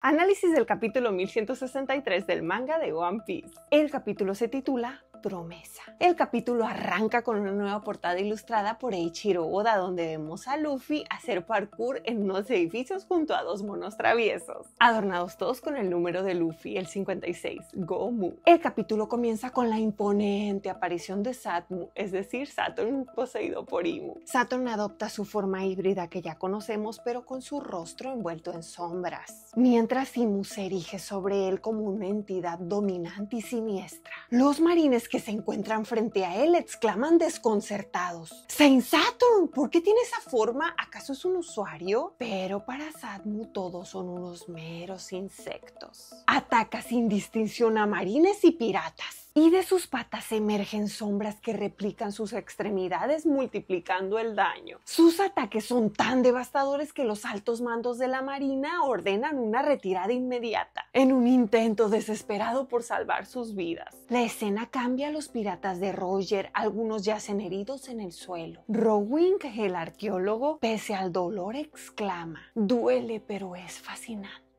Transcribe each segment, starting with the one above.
Análisis del capítulo 1163 del manga de One Piece. El capítulo se titula Promesa. El capítulo arranca con una nueva portada ilustrada por Eiichiro Oda, donde vemos a Luffy hacer parkour en unos edificios junto a dos monos traviesos, adornados todos con el número de Luffy, el 56, Go-Mu. El capítulo comienza con la imponente aparición de Satmu, es decir, Saturn poseído por Imu. Saturn adopta su forma híbrida que ya conocemos, pero con su rostro envuelto en sombras, mientras Imu se erige sobre él como una entidad dominante y siniestra. Los marines que se encuentran frente a él exclaman desconcertados: Saint Saturn, ¿por qué tiene esa forma? ¿Acaso es un usuario? Pero para Satmu todos son unos meros insectos. Ataca sin distinción a marines y piratas, y de sus patas emergen sombras que replican sus extremidades, multiplicando el daño. Sus ataques son tan devastadores que los altos mandos de la marina ordenan una retirada inmediata, en un intento desesperado por salvar sus vidas. La escena cambia a los piratas de Roger, algunos yacen heridos en el suelo. Rowing, el arqueólogo, pese al dolor, exclama: duele, pero es fascinante.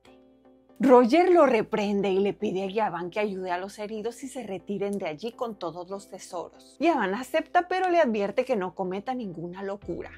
Roger lo reprende y le pide a Yaban que ayude a los heridos y se retiren de allí con todos los tesoros. Yaban acepta, pero le advierte que no cometa ninguna locura.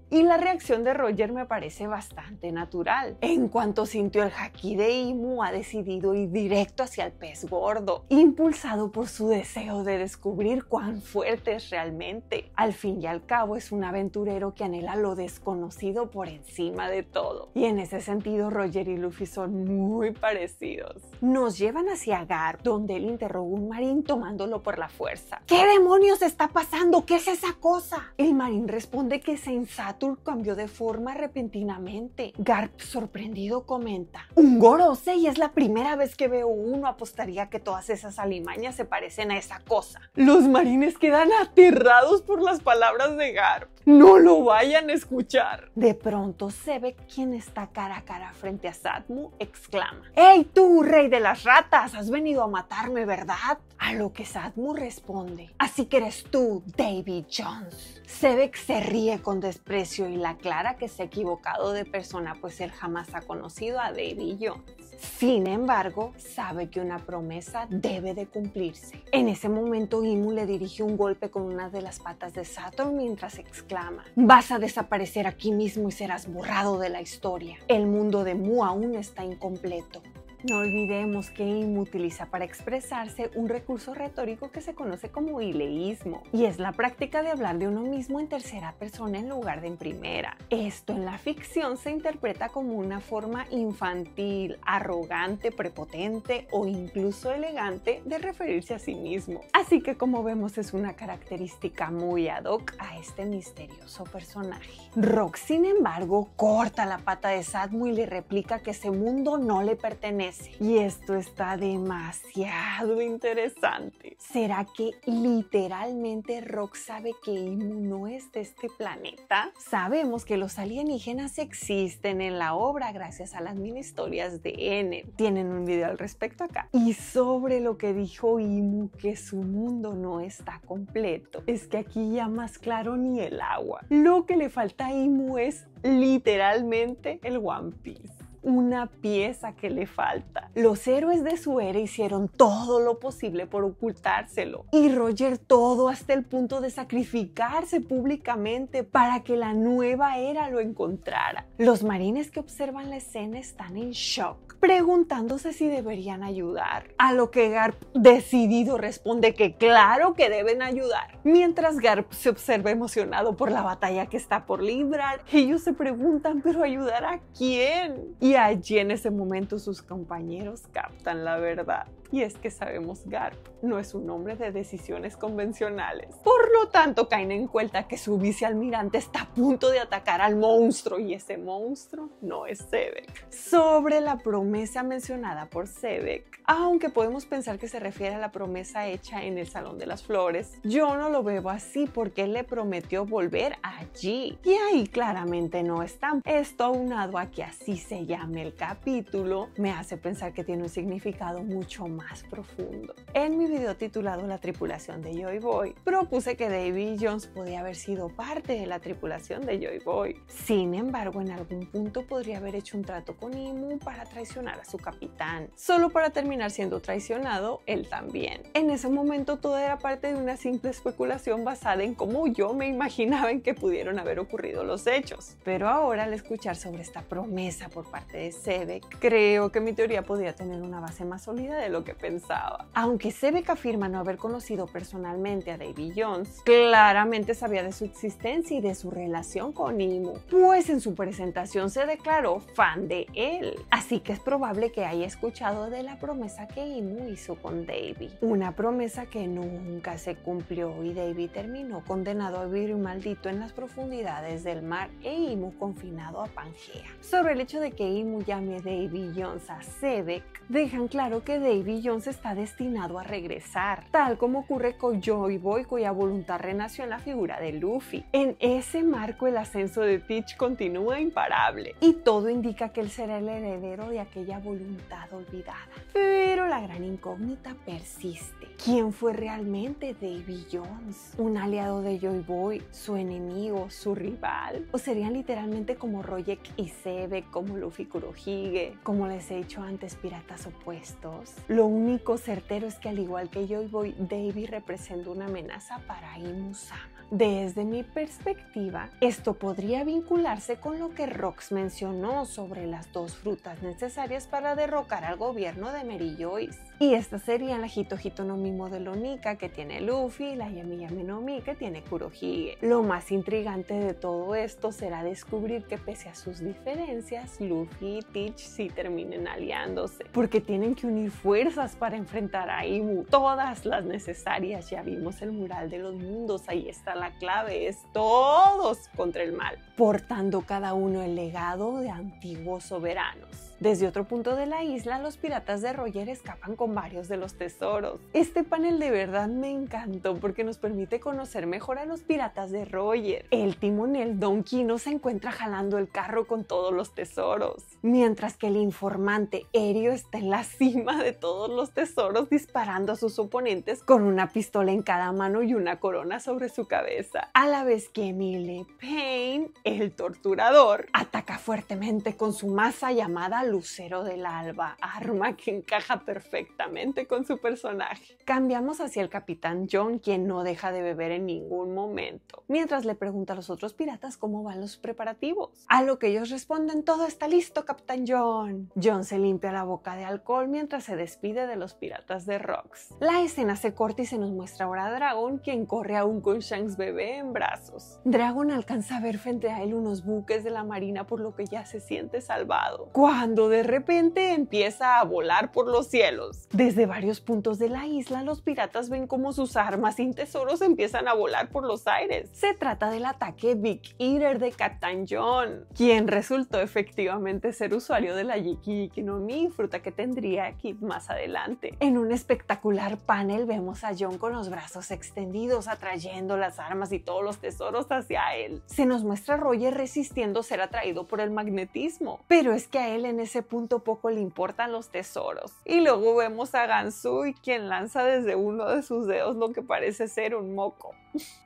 Y la reacción de Roger me parece bastante natural. En cuanto sintió el haki de Imu, ha decidido ir directo hacia el pez gordo, impulsado por su deseo de descubrir cuán fuerte es realmente. Al fin y al cabo es un aventurero que anhela lo desconocido por encima de todo. Y en ese sentido Roger y Luffy son muy parecidos. Nos llevan hacia Garp, donde él interroga a un marín tomándolo por la fuerza. ¿Qué demonios está pasando? ¿Qué es esa cosa? El marín responde que Saint Saturn cambió de forma repentinamente. Garp, sorprendido, comenta: un Gorosei, es la primera vez que veo uno. Apostaría que todas esas alimañas se parecen a esa cosa. Los marines quedan aterrados por las palabras de Garp. No lo vayan a escuchar. De pronto Zebek, quien está cara a cara frente a Satmu, exclama: ¡Hey tú, rey de las ratas! Has venido a matarme, ¿verdad? A lo que Satmu responde: así que eres tú, Davy Jones. Zebek se ríe con desprecio y le aclara que se ha equivocado de persona, pues él jamás ha conocido a Davy Jones. Sin embargo, sabe que una promesa debe de cumplirse. En ese momento Imu le dirige un golpe con una de las patas de Saturn mientras exclama: vas a desaparecer aquí mismo y serás borrado de la historia. El mundo de Mu aún está incompleto. No olvidemos que Imu utiliza para expresarse un recurso retórico que se conoce como ileísmo, y es la práctica de hablar de uno mismo en tercera persona en lugar de en primera. Esto en la ficción se interpreta como una forma infantil, arrogante, prepotente o incluso elegante de referirse a sí mismo. Así que, como vemos, es una característica muy ad hoc a este misterioso personaje. Rock, sin embargo, corta la pata de Satmu y le replica que ese mundo no le pertenece. Y esto está demasiado interesante. ¿Será que literalmente Rock sabe que Imu no es de este planeta? Sabemos que los alienígenas existen en la obra gracias a las mini historias de Enel. Tienen un video al respecto acá. Y sobre lo que dijo Imu, que su mundo no está completo, es que aquí ya más claro ni el agua. Lo que le falta a Imu es literalmente el One Piece. Una pieza que le falta. Los héroes de su era hicieron todo lo posible por ocultárselo, y Roger todo hasta el punto de sacrificarse públicamente para que la nueva era lo encontrara. Los marines que observan la escena están en shock, preguntándose si deberían ayudar, a lo que Garp decidido responde que claro que deben ayudar. Mientras Garp se observa emocionado por la batalla que está por librar, ellos se preguntan: ¿pero ayudar a quién? Y allí en ese momento sus compañeros captan la verdad. Y es que sabemos Garp no es un hombre de decisiones convencionales. Por lo tanto, caen en cuenta que su vicealmirante está a punto de atacar al monstruo, y ese monstruo no es Zebek. Sobre la promesa mencionada por Zebek, aunque podemos pensar que se refiere a la promesa hecha en el Salón de las Flores, yo no lo veo así, porque él le prometió volver allí, y ahí claramente no está. Esto, aunado a que así se llame el capítulo, me hace pensar que tiene un significado mucho más profundo. En mi video titulado La tripulación de Joy Boy, propuse que Davy Jones podía haber sido parte de la tripulación de Joy Boy. Sin embargo, en algún punto podría haber hecho un trato con Imu para traicionar a su capitán, solo para terminar siendo traicionado él también. En ese momento todo era parte de una simple especulación basada en cómo yo me imaginaba en que pudieron haber ocurrido los hechos. Pero ahora, al escuchar sobre esta promesa por parte de Sebek, creo que mi teoría podría tener una base más sólida de lo que pensaba. Aunque Sebek afirma no haber conocido personalmente a Davy Jones, claramente sabía de su existencia y de su relación con Imu, pues en su presentación se declaró fan de él. Así que es probable que haya escuchado de la promesa que Imu hizo con Davy. Una promesa que nunca se cumplió y Davy terminó condenado a vivir maldito en las profundidades del mar e Imu confinado a Pangea. Sobre el hecho de que Imu llame Davy Jones a Sebek, dejan claro que Davy Jones está destinado a regresar, tal como ocurre con Joy Boy, cuya voluntad renació en la figura de Luffy. En ese marco el ascenso de Teach continúa imparable y todo indica que él será el heredero de aquella voluntad olvidada. Pero la gran incógnita persiste. ¿Quién fue realmente Davy Jones? ¿Un aliado de Joy Boy? ¿Su enemigo? ¿Su rival? ¿O serían literalmente como Royek y Sebek, como Luffy y Kurohige? Como les he dicho antes, piratas opuestos. Lo único certero es que al igual que Joy Boy, Davy representa una amenaza para Imu-sama. Desde mi perspectiva, esto podría vincularse con lo que Rox mencionó sobre las dos frutas necesarias para derrocar al gobierno de Mary Joyce. Y estas serían la Hito Hito no Mi modelo Nika que tiene Luffy y la Yami Yami no Mi que tiene Kurohige. Lo más intrigante de todo esto será descubrir que pese a sus diferencias, Luffy y Teach sí terminen aliándose, porque tienen que unir fuerzas para enfrentar a Imu, todas las necesarias. Ya vimos el mural de los mundos, ahí está la clave, es todos contra el mal, portando cada uno el legado de antiguos soberanos. Desde otro punto de la isla, los piratas de Roger escapan con varios de los tesoros. Este panel de verdad me encantó porque nos permite conocer mejor a los piratas de Roger. El timonel Don Kino se encuentra jalando el carro con todos los tesoros, mientras que el informante Erio está en la cima de todos los tesoros disparando a sus oponentes con una pistola en cada mano y una corona sobre su cabeza. A la vez que Emile Payne, el torturador, ataca fuertemente con su maza llamada Lucero del Alba, arma que encaja perfectamente con su personaje. Cambiamos hacia el Capitán John, quien no deja de beber en ningún momento, mientras le pregunta a los otros piratas cómo van los preparativos. A lo que ellos responden: todo está listo, Capitán John. John se limpia la boca de alcohol mientras se despide de los piratas de Rox. La escena se corta y se nos muestra ahora a Dragon, quien corre aún con Shanks bebé en brazos. Dragon alcanza a ver frente a él unos buques de la marina, por lo que ya se siente salvado, cuando de repente empieza a volar por los cielos. Desde varios puntos de la isla, los piratas ven cómo sus armas y tesoros empiezan a volar por los aires. Se trata del ataque Big Eater de Captain John, quien resultó efectivamente ser usuario de la Yiki Yiki no Mi, fruta que tendría Kid más adelante. En un espectacular panel vemos a John con los brazos extendidos, atrayendo las armas y todos los tesoros hacia él. Se nos muestra a Roger resistiendo ser atraído por el magnetismo, pero es que a él en ese punto poco le importan los tesoros. Y luego vemos a Gansui, quien lanza desde uno de sus dedos lo que parece ser un moco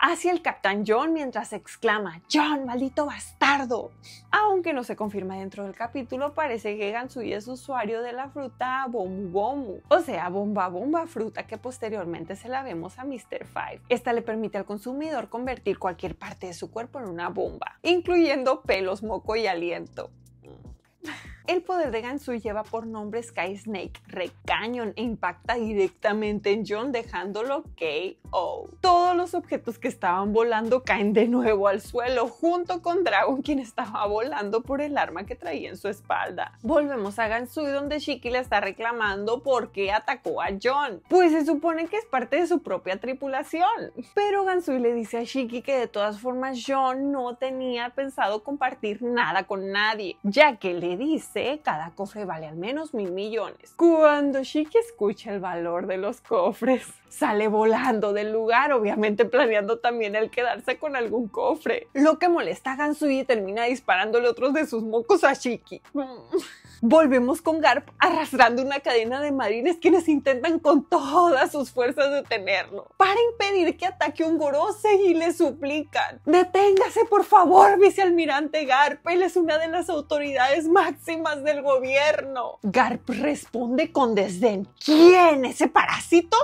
hacia el Capitán John, mientras exclama: ¡John, maldito bastardo! Aunque no se confirma dentro del capítulo, parece que Gansui es usuario de la fruta Bomu Bomu, o sea, Bomba Bomba, fruta que posteriormente se la vemos a Mr. Five. Esta le permite al consumidor convertir cualquier parte de su cuerpo en una bomba, incluyendo pelos, moco y aliento. El poder de Gansui lleva por nombre Sky Snake Red Canyon e impacta directamente en John, dejándolo KO. Todos los objetos que estaban volando caen de nuevo al suelo, junto con Dragon, quien estaba volando por el arma que traía en su espalda. Volvemos a Gansui, donde Shiki le está reclamando por qué atacó a John, pues se supone que es parte de su propia tripulación. Pero Gansui le dice a Shiki que de todas formas John no tenía pensado compartir nada con nadie, ya que le dice: cada cofre vale al menos 1000 millones. Cuando Shiki escucha el valor de los cofres, sale volando del lugar, obviamente planeando también el quedarse con algún cofre. Lo que molesta a Gansui y termina disparándole otros de sus mocos a Shiki. Volvemos con Garp arrastrando una cadena de marines quienes intentan con todas sus fuerzas detenerlo. Para impedir que ataque un Gorosei y le suplican: «Deténgase por favor, vicealmirante Garp, él es una de las autoridades máximas del gobierno». Garp responde con desdén: «¿Quién? ¿Ese parásito?».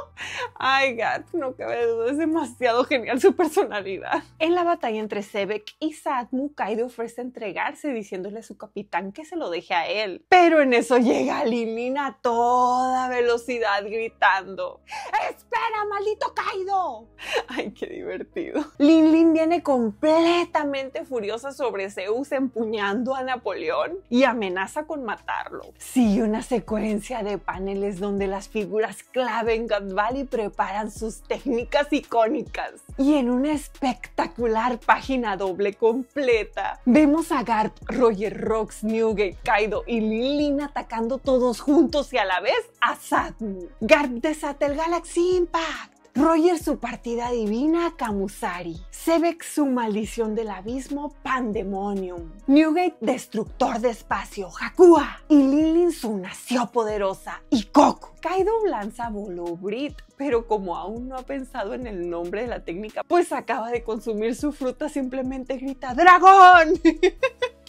Ay, Garp, no cabe duda, es demasiado genial su personalidad. En la batalla entre Xebec y Sadmu, Kaido ofrece entregarse diciéndole a su capitán que se lo deje a él. Pero en eso llega Lin a toda velocidad gritando: «¡Espera, maldito Kaido!». Ay, qué divertido. Lin viene completamente furiosa sobre Zeus empuñando a Napoleón y amenaza con matarlo. Sigue una secuencia de paneles donde las figuras clave en God Valley preparan sus técnicas icónicas. Y en una espectacular página doble completa, vemos a Garp, Roger, Rox, Newgate, Kaido y Lin atacando todos juntos y a la vez a Sadmu. Garp desata el Galaxy Impact, Roger su partida divina Kamusari, Xebec su maldición del abismo Pandemonium, Newgate destructor de espacio Hakua y Lin su nación poderosa Ikoku. Kaido lanza Bolobrit, pero como aún no ha pensado en el nombre de la técnica, pues acaba de consumir su fruta, simplemente grita ¡Dragón!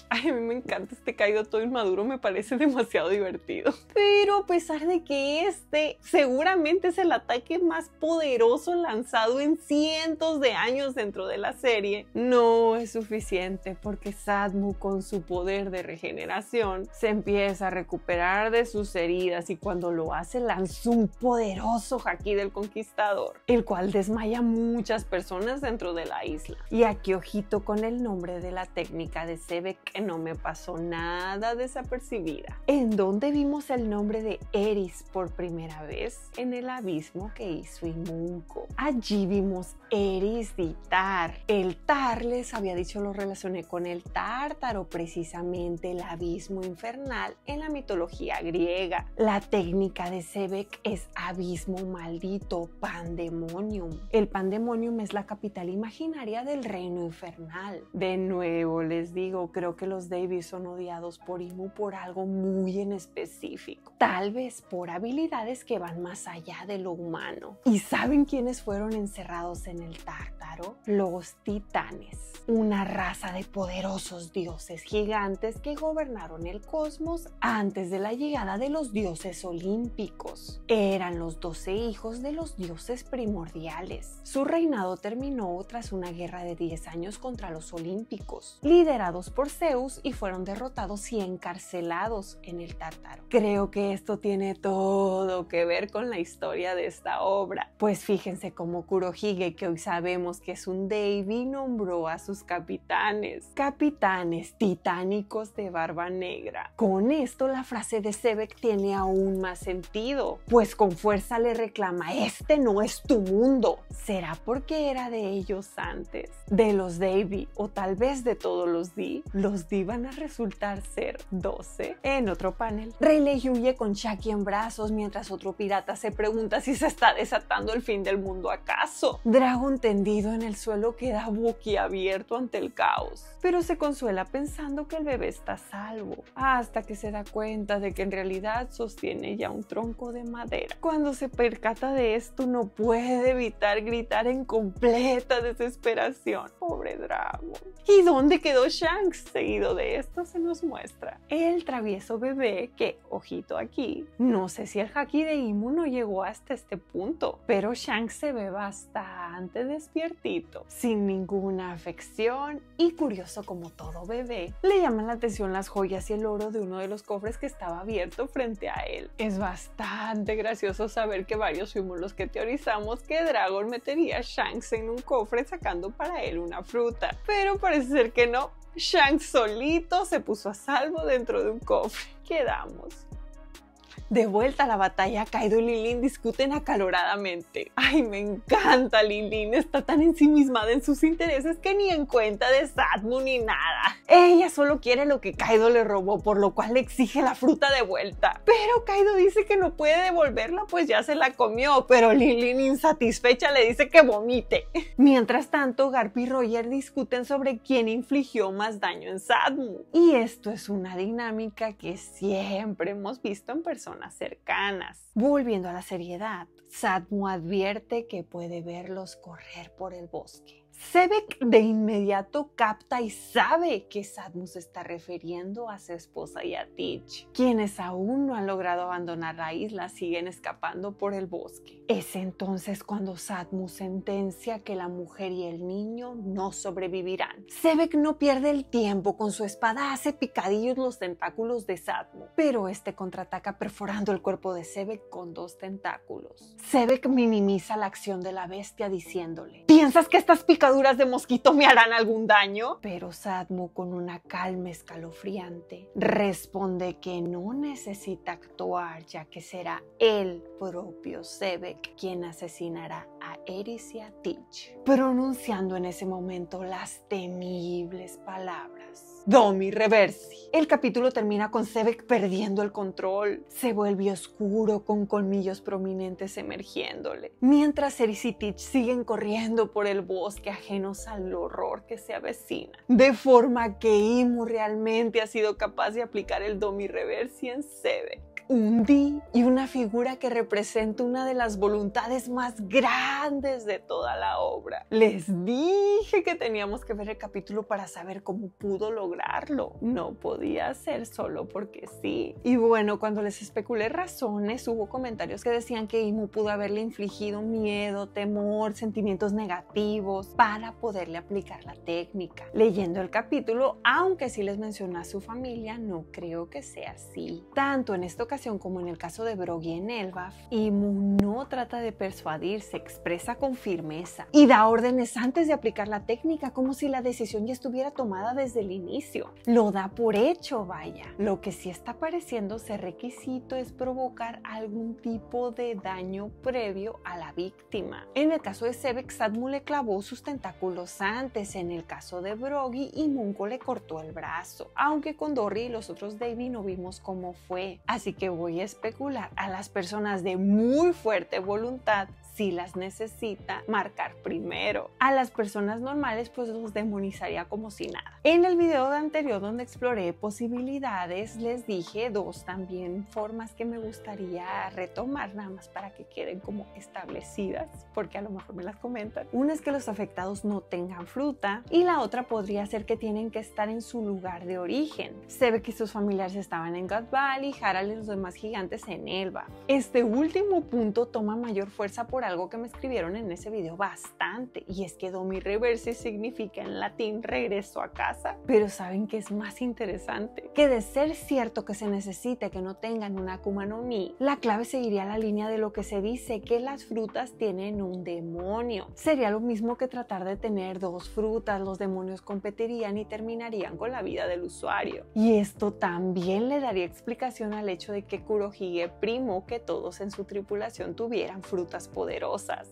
Ay, a mí me encanta este Kaido todo inmaduro, me parece demasiado divertido. Pero a pesar de que este seguramente es el ataque más poderoso lanzado en cientos de años dentro de la serie, no es suficiente porque Sadmu, con su poder de regeneración, se empieza a recuperar de sus heridas y cuando lo hace lanza un poderoso haki del conquistador, el cual desmaya a muchas personas dentro de la isla. Y aquí ojito con el nombre de la técnica de Xebec, que no me pasó nada desapercibida. En donde vimos el nombre de Eris por primera vez, en el abismo que hizo Imunco. Allí vimos Eris y Tar. El Tar, les había dicho, lo relacioné con el Tártaro, precisamente el abismo infernal en la mitología griega. La técnica de Xebec es abismo maldito, Pandemonium. El Pandemonium es la capital imaginaria del reino infernal. De nuevo les digo, creo que los Davis son odiados por Imu por algo muy en específico. Tal vez por habilidades que van más allá de lo humano. ¿Y saben quiénes fueron encerrados en el Tártaro? Los Titanes, una raza de poderosos dioses gigantes que gobernaron el cosmos antes de la llegada de los dioses olímpicos. Eran los 12 hijos de los dioses primordiales. Su reinado terminó tras una guerra de 10 años contra los olímpicos, liderados por Zeus, y fueron derrotados y encarcelados en el Tártaro. Creo que esto tiene todo que ver con la historia de esta obra, pues fíjense cómo Kurohige, que hoy sabemos que es un Davy, nombró a sus capitanes titánicos de barba negra. Con esto la frase de Xebec tiene aún más sentido, pues con fuerza le reclama: este no es tu mundo. ¿Será porque era de ellos antes? De los Davy, o tal vez de todos los D. Los D van a resultar ser 12. En otro panel, Rayleigh huye con Shaggy en brazos mientras otro pirata se pregunta si se está desatando el fin del mundo acaso. Dragon, tendido en el suelo, queda boquiabierto ante el caos, pero se consuela pensando que el bebé está a salvo, hasta que se da cuenta de que en realidad sostiene ya un tronco de madera. Cuando se percata de esto, no puede evitar gritar en completa desesperación: ¡pobre Dragon! ¿Y dónde quedó Shanks? Seguido de esto se nos muestra el travieso bebé que, ojito aquí, no sé si el haki de Imu no llegó hasta este punto, pero Shanks se ve bastante despiertito, sin ninguna afección, y curioso como todo bebé, le llaman la atención las joyas y el oro de uno de los cofres que estaba abierto frente a él. Es bastante gracioso saber que varios fuimos los que teorizamos que Dragon metería a Shanks en un cofre sacando para él una fruta, pero parece ser que no. Shanks solito se puso a salvo dentro de un cofre. Quedamos. De vuelta a la batalla, Kaido y Lilin discuten acaloradamente. Ay, me encanta Lilin, está tan ensimismada en sus intereses que ni en cuenta de Sadmu ni nada. Ella solo quiere lo que Kaido le robó, por lo cual le exige la fruta de vuelta. Pero Kaido dice que no puede devolverla pues ya se la comió, pero Lilin insatisfecha le dice que vomite. Mientras tanto, Garp y Roger discuten sobre quién infligió más daño en Sadmu. Y esto es una dinámica que siempre hemos visto en personas cercanas. Volviendo a la seriedad, Sadmu advierte que puede verlos correr por el bosque. Sebek de inmediato capta y sabe que Sadmu se está refiriendo a su esposa y a Teach, quienes aún no han logrado abandonar la isla, siguen escapando por el bosque. Es entonces cuando Sadmu sentencia que la mujer y el niño no sobrevivirán. Sebek no pierde el tiempo, con su espada hace picadillos los tentáculos de Sadmu, pero este contraataca perforando el cuerpo de Sebek con 2 tentáculos. Sebek minimiza la acción de la bestia diciéndole: ¿piensas que estas picaduras de mosquito me harán algún daño? Pero Sadmu, con una calma escalofriante, responde que no necesita actuar, ya que será el propio Sebek quien asesinará a Eris y a Teach, pronunciando en ese momento las temibles palabras: Domi Reversi. El capítulo termina con Sebek perdiendo el control. Se vuelve oscuro con colmillos prominentes emergiéndole, mientras Eris y Teach siguen corriendo por el bosque ajenos al horror que se avecina. De forma que Imu realmente ha sido capaz de aplicar el Domi Reversi en Sebek. Un Di y una figura que representa una de las voluntades más grandes de toda la obra. Les dije que teníamos que ver el capítulo para saber cómo pudo lograrlo. No podía ser solo porque sí. Y bueno, cuando les especulé razones, hubo comentarios que decían que Imu pudo haberle infligido miedo, temor, sentimientos negativos para poderle aplicar la técnica. Leyendo el capítulo, aunque sí les menciona a su familia, no creo que sea así. Tanto en esta ocasión como en el caso de Brogy en Elbaf, Imu no trata de persuadir, se expresa con firmeza y da órdenes antes de aplicar la técnica, como si la decisión ya estuviera tomada desde el inicio. Lo da por hecho, vaya. Lo que sí está pareciendo ser requisito es provocar algún tipo de daño previo a la víctima. En el caso de Sebek, Sadmu le clavó sus tentáculos antes. En el caso de Brogy, Imunko le cortó el brazo, aunque con Dorry y los otros Davi no vimos cómo fue. Así que voy a especular: a las personas de muy fuerte voluntad sí las necesita marcar primero. A las personas normales pues los demonizaría como si nada. En el video anterior donde exploré posibilidades les dije 2 también formas que me gustaría retomar, nada más para que queden como establecidas, porque a lo mejor me las comentan. Una es que los afectados no tengan fruta y la otra podría ser que tienen que estar en su lugar de origen. Se ve que sus familiares estaban en God Valley, Harald y los demás gigantes en Elba. Este último punto toma mayor fuerza por algo que me escribieron en ese video bastante, y es que Domi Reversi significa en latín regreso a casa. Pero ¿saben qué es más interesante? Que de ser cierto que se necesite que no tengan una Akuma no Mi, la clave seguiría la línea de lo que se dice, que las frutas tienen un demonio. Sería lo mismo que tratar de tener 2 frutas, los demonios competirían y terminarían con la vida del usuario. Y esto también le daría explicación al hecho de que Kurohige primó que todos en su tripulación tuvieran frutas poderosas.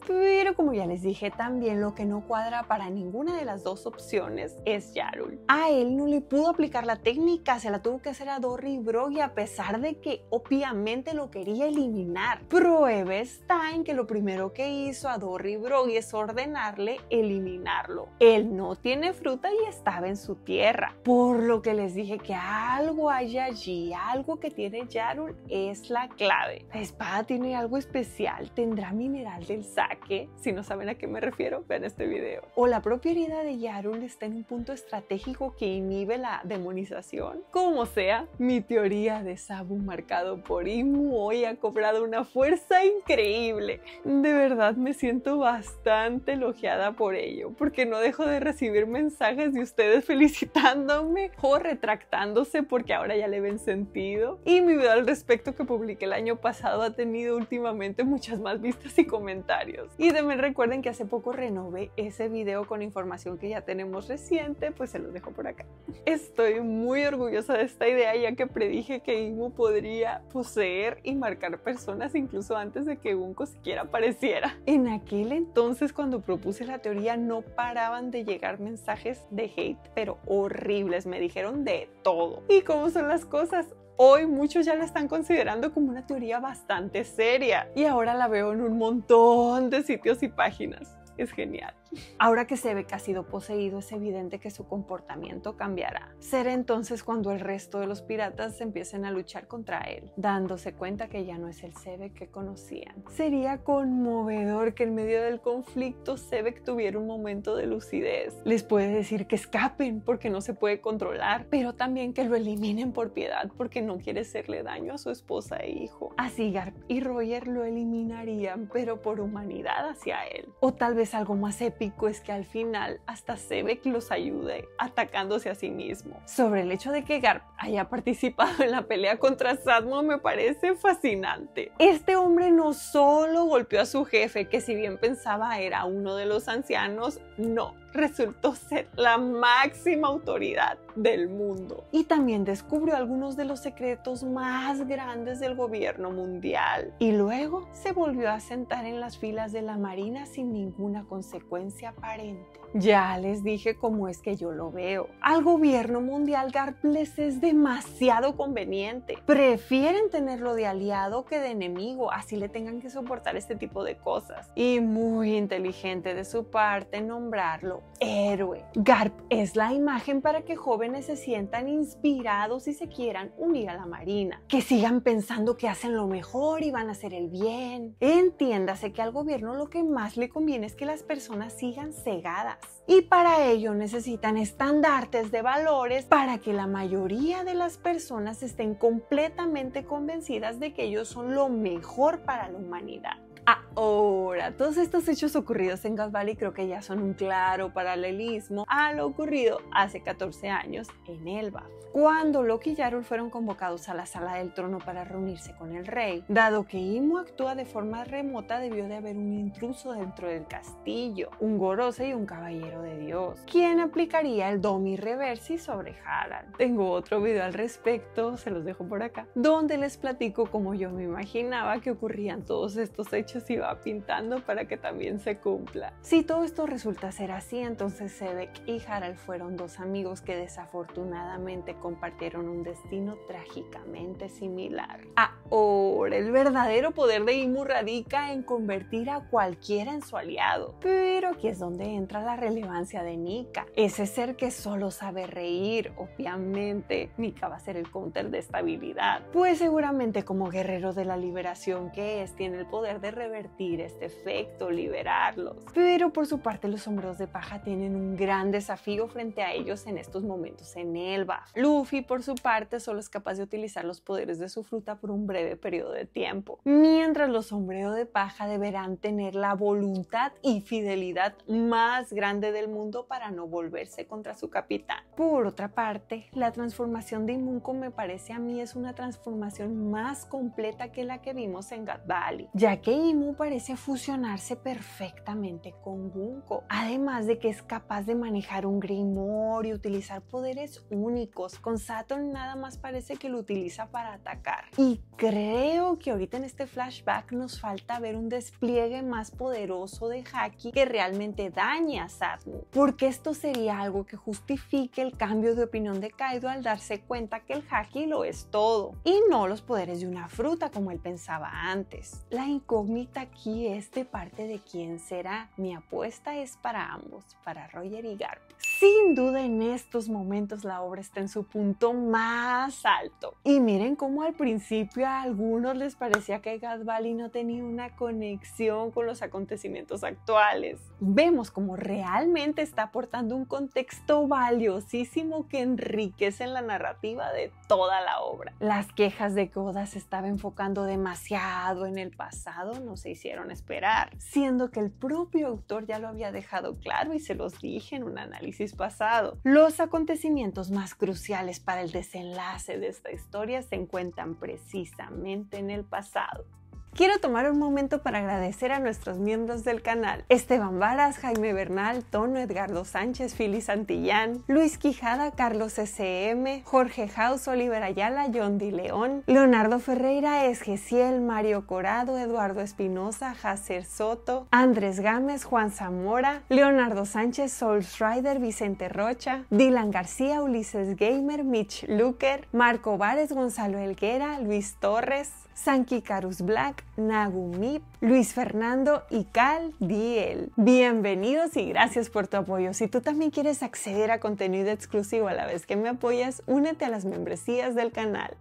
Pero como ya les dije, también lo que no cuadra para ninguna de las 2 opciones es Yarul. A él no le pudo aplicar la técnica, se la tuvo que hacer a Dorry y Brogy, a pesar de que obviamente lo quería eliminar. Prueba está en que lo primero que hizo a Dorry y Brogy es ordenarle eliminarlo. Él no tiene fruta y estaba en su tierra, por lo que les dije que algo hay allí, algo que tiene Yarul es la clave. La espada tiene algo especial, tendrá mineral del saque. Si no saben a qué me refiero, vean este video. O la propia herida de Yarul está en un punto estratégico que inhibe la demonización. Como sea, mi teoría de Sabu marcado por Imu hoy ha cobrado una fuerza increíble. De verdad me siento bastante elogiada por ello, porque no dejo de recibir mensajes de ustedes felicitándome o retractándose porque ahora ya le ven sentido. Y mi video al respecto que publiqué el año pasado ha tenido últimamente muchas más vistas y comentarios. Y también recuerden que hace poco renové ese video con información que ya tenemos reciente, pues se los dejo por acá. Estoy muy orgullosa de esta idea, ya que predije que Imu podría poseer y marcar personas incluso antes de que Bunko siquiera apareciera. En aquel entonces, cuando propuse la teoría, no paraban de llegar mensajes de hate, pero horribles, me dijeron de todo. ¿Y cómo son las cosas? Hoy muchos ya la están considerando como una teoría bastante seria y ahora la veo en un montón de sitios y páginas. Es genial. Ahora que se ve que ha sido poseído, es evidente que su comportamiento cambiará. Será entonces cuando el resto de los piratas empiecen a luchar contra él, dándose cuenta que ya no es el Sebek que conocían. Sería conmovedor que en medio del conflicto Sebek tuviera un momento de lucidez. Les puede decir que escapen porque no se puede controlar, pero también que lo eliminen por piedad porque no quiere hacerle daño a su esposa e hijo. Así Garp y Roger lo eliminarían, pero por humanidad hacia él. O tal vez algo más épico es que al final hasta Sebek los ayude atacándose a sí mismo. Sobre el hecho de que Garp haya participado en la pelea contra Sadmo me parece fascinante. Este hombre no solo golpeó a su jefe, que si bien pensaba era uno de los ancianos, no, resultó ser la máxima autoridad del mundo. Y también descubrió algunos de los secretos más grandes del gobierno mundial. Y luego se volvió a sentar en las filas de la marina sin ninguna consecuencia aparente. Ya les dije cómo es que yo lo veo. Al gobierno mundial Garp les es demasiado conveniente. Prefieren tenerlo de aliado que de enemigo, así le tengan que soportar este tipo de cosas. Y muy inteligente de su parte nombrarlo héroe. Garp es la imagen para que jóvenes se sientan inspirados y se quieran unir a la marina. Que sigan pensando que hacen lo mejor y van a hacer el bien. Entiéndase que al gobierno lo que más le conviene es que las personas sigan cegadas. Y para ello necesitan estandartes de valores para que la mayoría de las personas estén completamente convencidas de que ellos son lo mejor para la humanidad. Ahora, todos estos hechos ocurridos en God Valley creo que ya son un claro paralelismo a lo ocurrido hace 14 años en Elbaf, cuando Loki y Yarul fueron convocados a la sala del trono para reunirse con el rey. Dado que Imu actúa de forma remota, debió de haber un intruso dentro del castillo, un Gorose y un caballero de Dios, quien aplicaría el Domi Reversi sobre Harald. Tengo otro video al respecto, se los dejo por acá, donde les platico cómo yo me imaginaba que ocurrían todos estos hechos y va pintando para que también se cumpla. Si todo esto resulta ser así, entonces Sebek y Harald fueron dos amigos que desafortunadamente compartieron un destino trágicamente similar. Ahora, el verdadero poder de Imu radica en convertir a cualquiera en su aliado. Pero aquí es donde entra la relevancia de Nika, ese ser que solo sabe reír. Obviamente, Nika va a ser el counter de esta habilidad, pues seguramente como guerrero de la liberación que es, tiene el poder de revertir este efecto, liberarlos. Pero por su parte los sombreros de paja tienen un gran desafío frente a ellos en estos momentos en Elbaf. Luffy por su parte solo es capaz de utilizar los poderes de su fruta por un breve periodo de tiempo, mientras los sombreros de paja deberán tener la voluntad y fidelidad más grande del mundo para no volverse contra su capitán. Por otra parte, la transformación de Imunko me parece a mí es una transformación más completa que la que vimos en God Valley, ya que Imu parece fusionarse perfectamente con Bunko, además de que es capaz de manejar un grimorio y utilizar poderes únicos. Con Saturn nada más parece que lo utiliza para atacar. Y creo que ahorita en este flashback nos falta ver un despliegue más poderoso de Haki que realmente dañe a Saturn, porque esto sería algo que justifique el cambio de opinión de Kaido al darse cuenta que el Haki lo es todo y no los poderes de una fruta como él pensaba antes. La incógnita aquí es de parte de quién será. Mi apuesta es para ambos, para Roger y Garp. Sin duda en estos momentos la obra está en su punto más alto. Y miren cómo al principio a algunos les parecía que God Valley no tenía una conexión con los acontecimientos actuales. Vemos cómo realmente está aportando un contexto valiosísimo que enriquece la narrativa de toda la obra. Las quejas de que Oda se estaba enfocando demasiado en el pasado no se hicieron esperar, siendo que el propio autor ya lo había dejado claro y se los dije en un análisis Pis pasado. Los acontecimientos más cruciales para el desenlace de esta historia se encuentran precisamente en el pasado. Quiero tomar un momento para agradecer a nuestros miembros del canal: Esteban Varas, Jaime Bernal, Tono, Edgardo Sánchez, Fili Santillán, Luis Quijada, Carlos SM, Jorge House, Oliver Ayala, John Di León, Leonardo Ferreira, Esgeciel, Mario Corado, Eduardo Espinosa, Jacer Soto, Andrés Gámez, Juan Zamora, Leonardo Sánchez, Souls Rider, Vicente Rocha, Dylan García, Ulises Gamer, Mitch Luker, Marco Vares, Gonzalo Helguera, Luis Torres, Sanky Carus Black, Nagumip, Luis Fernando y Cal Diel. Bienvenidos y gracias por tu apoyo. Si tú también quieres acceder a contenido exclusivo a la vez que me apoyas, únete a las membresías del canal.